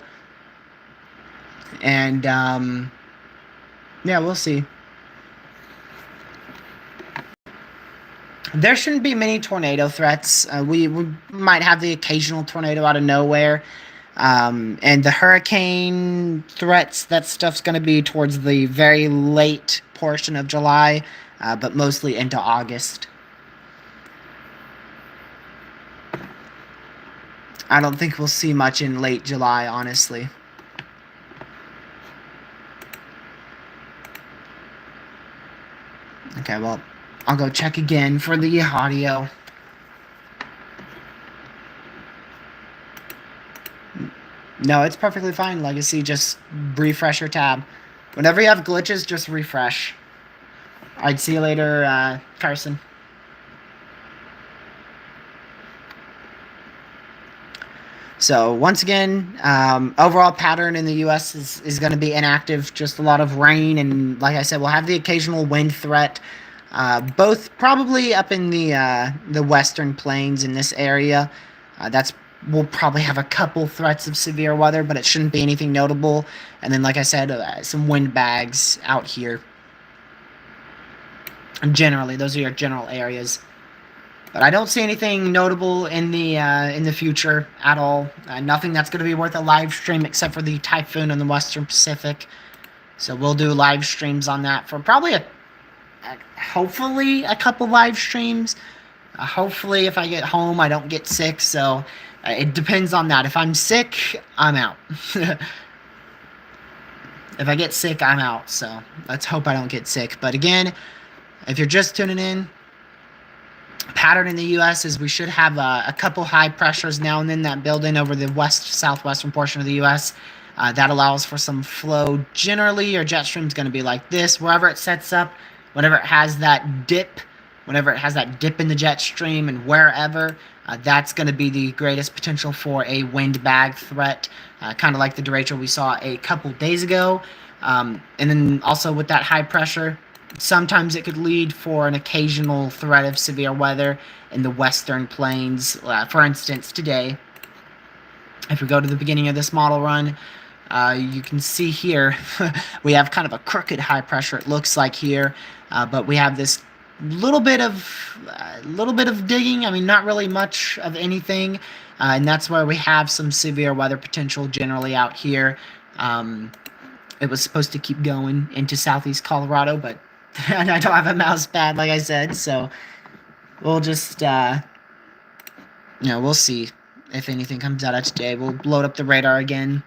Speaker 1: And, yeah, we'll see. There shouldn't be many tornado threats. We might have the occasional tornado out of nowhere. And the hurricane threats, that stuff's going to be towards the very late portion of July, but mostly into August. I don't think we'll see much in late July, honestly. Okay, well, I'll go check again for the audio. No, it's perfectly fine, Legacy. Just refresh your tab. Whenever you have glitches, just refresh. Alright, see you later, Carson. So, once again, overall pattern in the U.S. is going to be inactive. Just a lot of rain, and like I said, we'll have the occasional wind threat. Both probably up in the western plains in this area. We'll probably have a couple threats of severe weather, but it shouldn't be anything notable. And then, like I said, some wind bags out here. And generally, those are your general areas. But I don't see anything notable in the future at all. Nothing that's going to be worth a live stream except for the Typhoon in the Western Pacific. So we'll do live streams on that for probably hopefully a couple live streams. Hopefully, if I get home, I don't get sick. So it depends on that. If I'm sick, I'm out. If I get sick, I'm out. So let's hope I don't get sick. But again, if you're just tuning in, pattern in the U.S. is we should have a couple high pressures now and then that build in over the southwestern portion of the U.S. That allows for some flow. Generally, your jet stream is going to be like this. Wherever it sets up, whenever it has that dip in the jet stream and wherever, that's going to be the greatest potential for a wind bag threat, kind of like the derecho we saw a couple days ago. And then also with that high pressure, sometimes it could lead for an occasional threat of severe weather in the western plains. For instance, today, if we go to the beginning of this model run, you can see here we have kind of a crooked high pressure, it looks like here, but we have this little bit of digging. I mean, not really much of anything, and that's where we have some severe weather potential generally out here. It was supposed to keep going into southeast Colorado, but and I don't have a mouse pad, like I said, so we'll just, we'll see if anything comes out of today. We'll load up the radar again,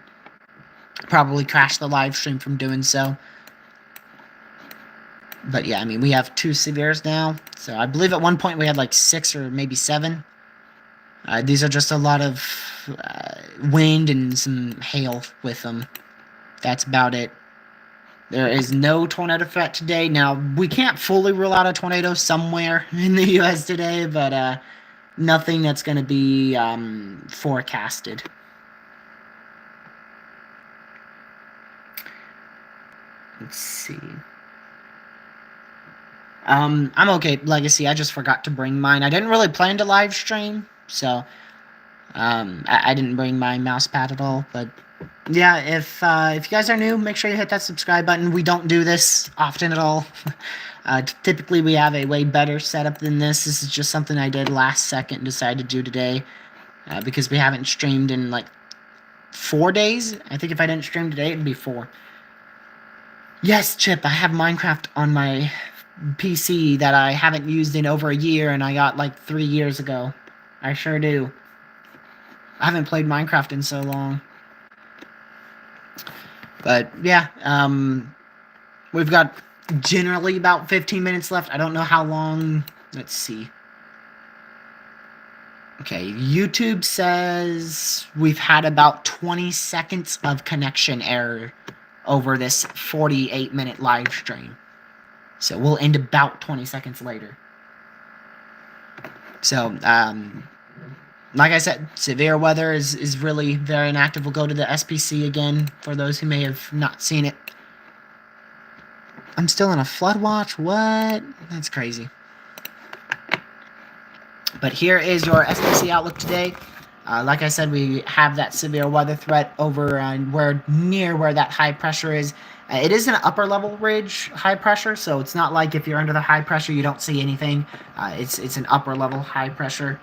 Speaker 1: probably crash the live stream from doing so. But yeah, I mean, we have 2 severes now, so I believe at one point we had like 6 or maybe 7. These are just a lot of wind and some hail with them. That's about it. There is no tornado threat today. Now, we can't fully rule out a tornado somewhere in the U.S. today, but nothing that's going to be forecasted. Let's see. I'm okay, Legacy. I just forgot to bring mine. I didn't really plan to live stream, so I didn't bring my mouse pad at all, but yeah, if you guys are new, make sure you hit that subscribe button. We don't do this often at all. Typically, we have a way better setup than this. This is just something I did last second and decided to do today because we haven't streamed in like 4 days. I think if I didn't stream today, it'd be 4. Yes, Chip, I have Minecraft on my PC that I haven't used in over a year, and I got like 3 years ago. I sure do. I haven't played Minecraft in so long. But yeah, we've got generally about 15 minutes left. I don't know how long. Let's see. Okay, YouTube says we've had about 20 seconds of connection error over this 48-minute live stream. So we'll end about 20 seconds later. So, like I said, severe weather is really very inactive. We'll go to the SPC again for those who may have not seen it. I'm still in a flood watch? What? That's crazy. But here is your SPC outlook today. Like I said, we have that severe weather threat over near where that high pressure is. It is an upper level ridge high pressure, so it's not like if you're under the high pressure you don't see anything. It's an upper level high pressure.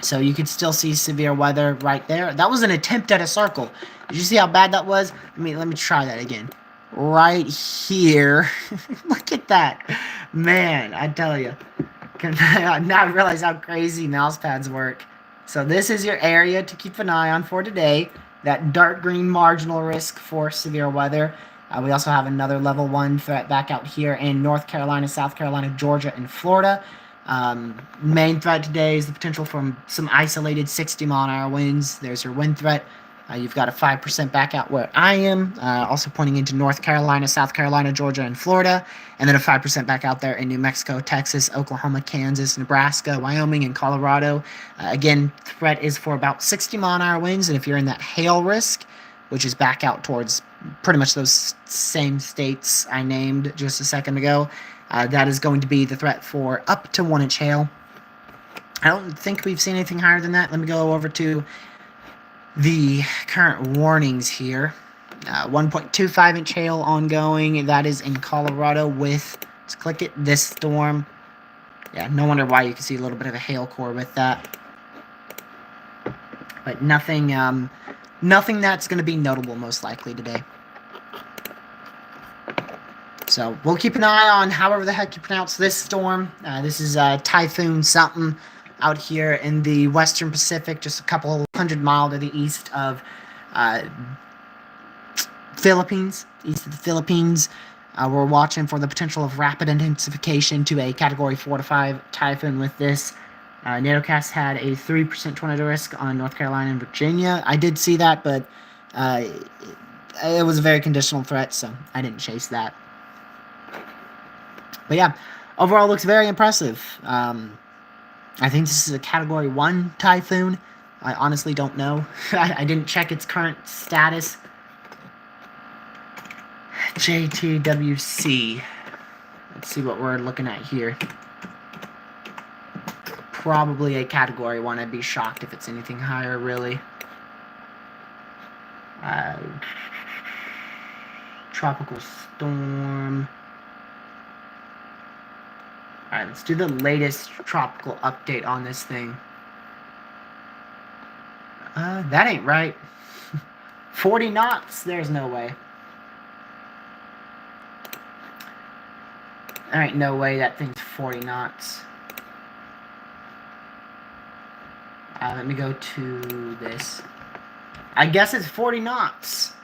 Speaker 1: So you could still see severe weather right there. That was an attempt at a circle. Did you see how bad that was? Let me try that again. Right here. Look at that. Man, I tell you. Now I realize how crazy mouse pads work. So this is your area to keep an eye on for today. That dark green marginal risk for severe weather. We also have another level 1 threat back out here in North Carolina, South Carolina, Georgia, and Florida. Main threat today is the potential for some isolated 60-mile-an-hour winds. There's your wind threat. You've got a 5% back out where I am, also pointing into North Carolina, South Carolina, Georgia, and Florida, and then a 5% back out there in New Mexico, Texas, Oklahoma, Kansas, Nebraska, Wyoming, and Colorado. Again, threat is for about 60-mile-an-hour winds, and if you're in that hail risk, which is back out towards pretty much those same states I named just a second ago, that is going to be the threat for up to 1-inch hail. I don't think we've seen anything higher than that. Let me go over to the current warnings here. 1.25-inch hail ongoing. That is in Colorado with, let's click it, this storm. Yeah, no wonder why you can see a little bit of a hail core with that. But nothing that's going to be notable most likely today. So we'll keep an eye on however the heck you pronounce this storm. This is Typhoon something out here in the Western Pacific, just a couple hundred miles to the east of Philippines, east of the Philippines. We're watching for the potential of rapid intensification to a Category 4 to 5 typhoon with this. NATOcast had a 3% tornado risk on North Carolina and Virginia. I did see that, but it was a very conditional threat, so I didn't chase that. But yeah, overall looks very impressive. I think this is a Category 1 typhoon. I honestly don't know. I didn't check its current status. JTWC. Let's see what we're looking at here. Probably a Category 1. I'd be shocked if it's anything higher, really. Tropical storm. Alright, let's do the latest tropical update on this thing. That ain't right. 40 knots? There's no way. There ain't no way that thing's 40 knots. Let me go to this. I guess it's 40 knots.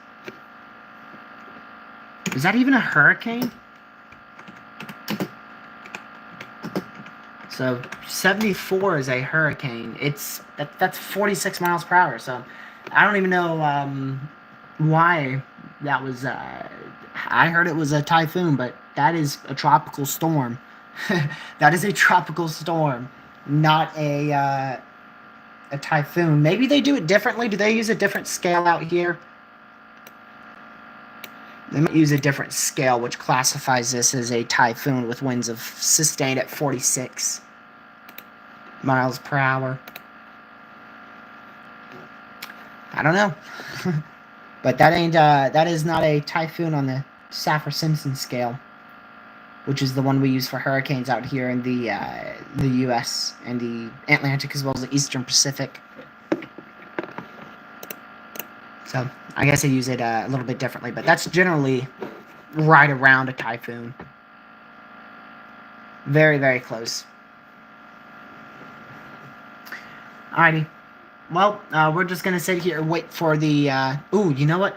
Speaker 1: Is that even a hurricane? So 74 is a hurricane. That's 46 miles per hour. So I don't even know why that was. I heard it was a typhoon, but that is a tropical storm. That is a tropical storm, not a typhoon. Maybe they do it differently. Do they use a different scale out here? They might use a different scale, which classifies this as a typhoon with winds of sustained at 46 miles per hour. I don't know. But that is not a typhoon on the Saffir-Simpson scale, which is the one we use for hurricanes out here in the US and the Atlantic as well as the Eastern Pacific. So I guess I use it a little bit differently, but that's generally right around a typhoon. Very, very close. Alrighty. Well, we're just going to sit here and wait for the... ooh, you know what?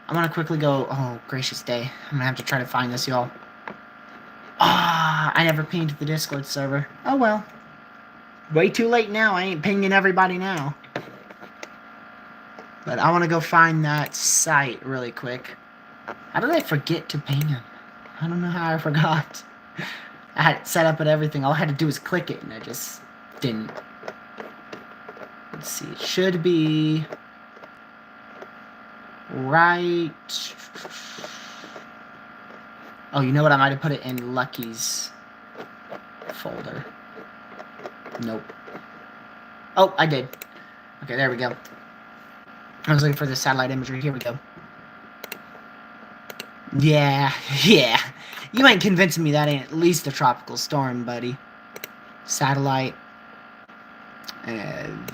Speaker 1: I'm going to quickly go... Oh, gracious day. I'm going to have to try to find this, y'all. Ah, I never pinged the Discord server. Oh, well. Way too late now. I ain't pinging everybody now. But I want to go find that site really quick. How did I forget to ping him? I don't know how I forgot. I had it set up and everything. All I had to do was click it, and I just didn't. Let's see. It should be right. Oh, you know what? I might have put it in Lucky's folder. Nope. Oh, I did. Okay, there we go. I was looking for the satellite imagery. Here we go. Yeah, yeah. You ain't convincing me that ain't at least a tropical storm, buddy. Satellite.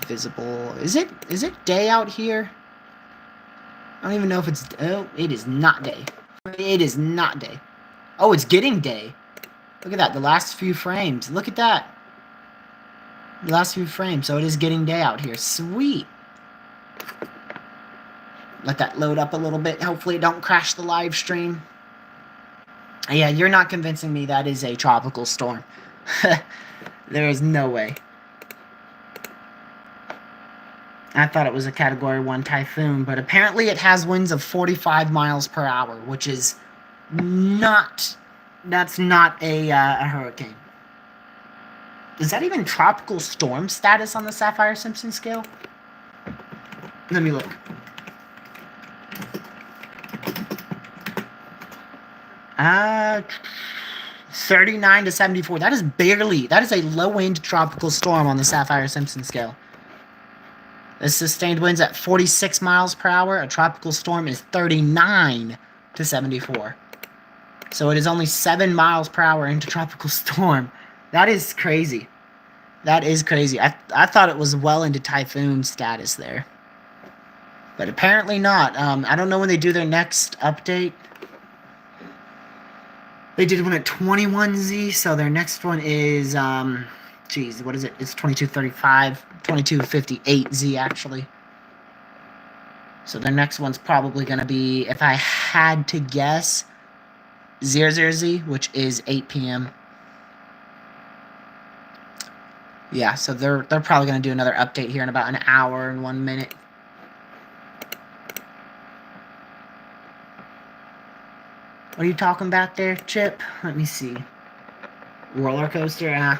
Speaker 1: Visible. Is it day out here? I don't even know if it's... Oh, it is not day. It is not day. Oh, it's getting day. Look at that. The last few frames. Look at that. The last few frames. So it is getting day out here. Sweet. Let that load up a little bit. Hopefully it don't crash the live stream. Yeah, you're not convincing me that is a tropical storm. There is no way. I thought it was a Category 1 typhoon, but apparently it has winds of 45 miles per hour, which is not... That's not a hurricane. Is that even tropical storm status on the Saffir-Simpson scale? Let me look. Uh, 39 to 74. That is barely... That is a low-wind tropical storm on the Saffir-Simpson scale. The sustained winds at 46 miles per hour. A tropical storm is 39 to 74. So it is only 7 miles per hour into tropical storm. That is crazy. That is crazy. I thought it was well into typhoon status there. But apparently not. I don't know when they do their next update. They did one at 21Z, so their next one is... Geez, what is it? It's 2235, 2258Z, actually. So their next one's probably going to be, if I had to guess, 00Z, which is 8 p.m. Yeah, so they're probably going to do another update here in about an hour and 1 minute. What are you talking about there, Chip? Let me see. Roller coaster, I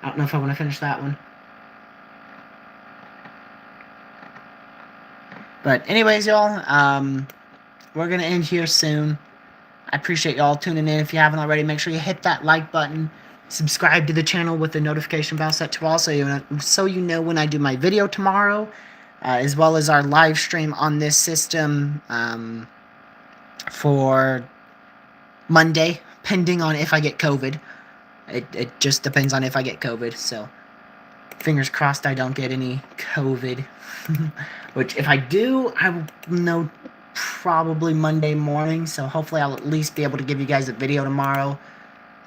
Speaker 1: don't know if I want to finish that one. But anyways, y'all, we're going to end here soon. I appreciate y'all tuning in. If you haven't already, make sure you hit that like button. Subscribe to the channel with the notification bell set to all so you know when I do my video tomorrow, as well as our live stream on this system for Monday, pending on if I get COVID. It just depends on if I get COVID, so fingers crossed I don't get any COVID. Which, if I do, I will know probably Monday morning, so hopefully I'll at least be able to give you guys a video tomorrow.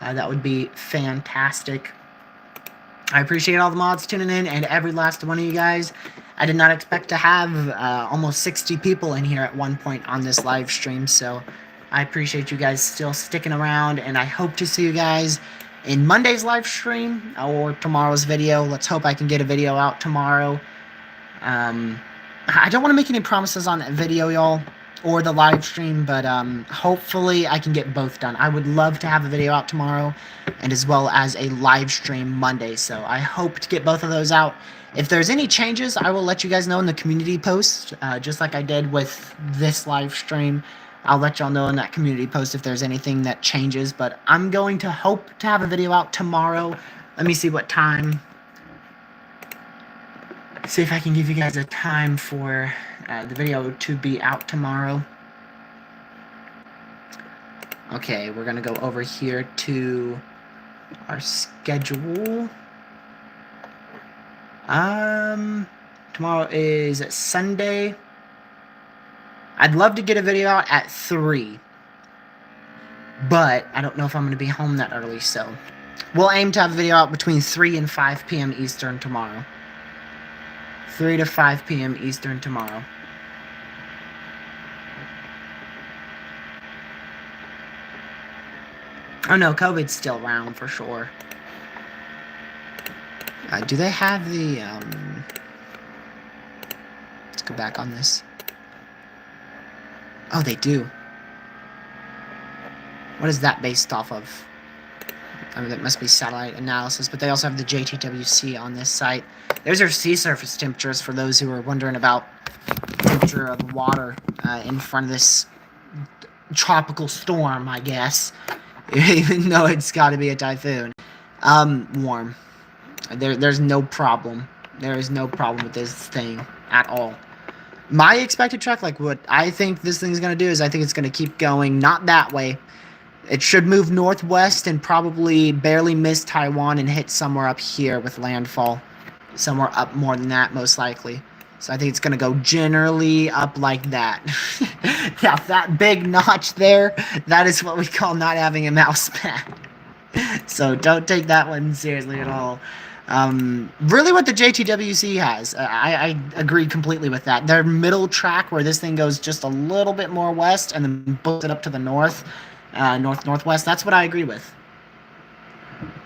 Speaker 1: That would be fantastic. I appreciate all the mods tuning in, and every last one of you guys. I did not expect to have almost 60 people in here at one point on this live stream, so I appreciate you guys still sticking around, and I hope to see you guys in Monday's live stream or tomorrow's video. Let's hope I can get a video out tomorrow. I don't want to make any promises on that video, y'all, or the live stream, but hopefully I can get both done. I would love to have a video out tomorrow, and as well as a live stream Monday, so I hope to get both of those out. If there's any changes, I will let you guys know in the community post, just like I did with this live stream. I'll let y'all know in that community post if there's anything that changes, but I'm going to hope to have a video out tomorrow. Let me see what time. See if I can give you guys a time for the video to be out tomorrow. Okay, we're going to go over here to our schedule. Tomorrow is Sunday. I'd love to get a video out at 3. But I don't know if I'm going to be home that early, so we'll aim to have a video out between 3 and 5 p.m. Eastern tomorrow. 3 to 5 p.m. Eastern tomorrow. Oh no, COVID's still around for sure. Do they have the, let's go back on this. Oh, they do. What is that based off of? I mean, that must be satellite analysis, but they also have the JTWC on this site. There's our sea surface temperatures for those who are wondering about the temperature of the water in front of this tropical storm, I guess. Even though it's got to be a typhoon. Warm. There's no problem. There is no problem with this thing at all. My expected track, like what I think this thing's going to do, is I think it's going to keep going, not that way. It should move northwest and probably barely miss Taiwan and hit somewhere up here with landfall. somewhere up more than that, most likely. So I think it's going to go generally up like that. Now, that big notch there, that is what we call not having a mouse pad. So don't take that one seriously at all. Really what the JTWC has, I agree completely with that. Their middle track where this thing goes just a little bit more west and then books it up to the north, northwest, that's what I agree with.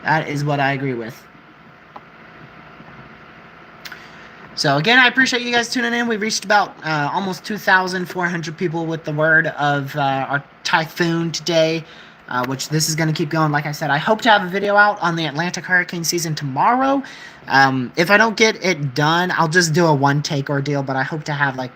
Speaker 1: That is what I agree with. So again, I appreciate you guys tuning in. We reached about almost 2,400 people with the word of our Typhoon today, which this is going to keep going. Like I said, I hope to have a video out on the Atlantic hurricane season tomorrow. If I don't get it done, I'll just do a one-take ordeal, but I hope to have, like,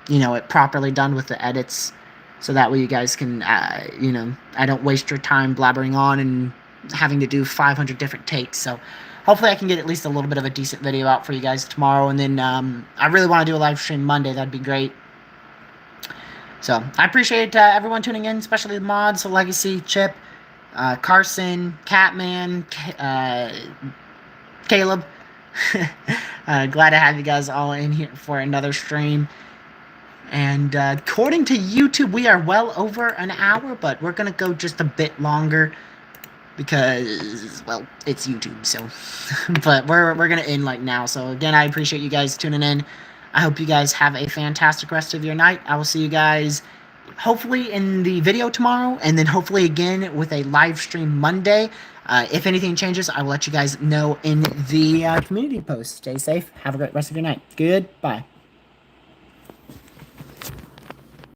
Speaker 1: it properly done with the edits, so that way you guys can, I don't waste your time blabbering on and having to do 500 different takes. So hopefully I can get at least a little bit of a decent video out for you guys tomorrow. And then I really want to do a live stream Monday. That'd be great. So I appreciate everyone tuning in, especially the mods, Legacy, Chip, Carson, Catman, Caleb. Glad to have you guys all in here for another stream. And according to YouTube, we are well over an hour, but we're going to go just a bit longer because, well, it's YouTube, so. But we're going to end like now. So, again, I appreciate you guys tuning in. I hope you guys have a fantastic rest of your night. I will see you guys hopefully in the video tomorrow, and then hopefully again with a live stream Monday. If anything changes, I will let you guys know in the community post. Stay safe. Have a great rest of your night. Goodbye.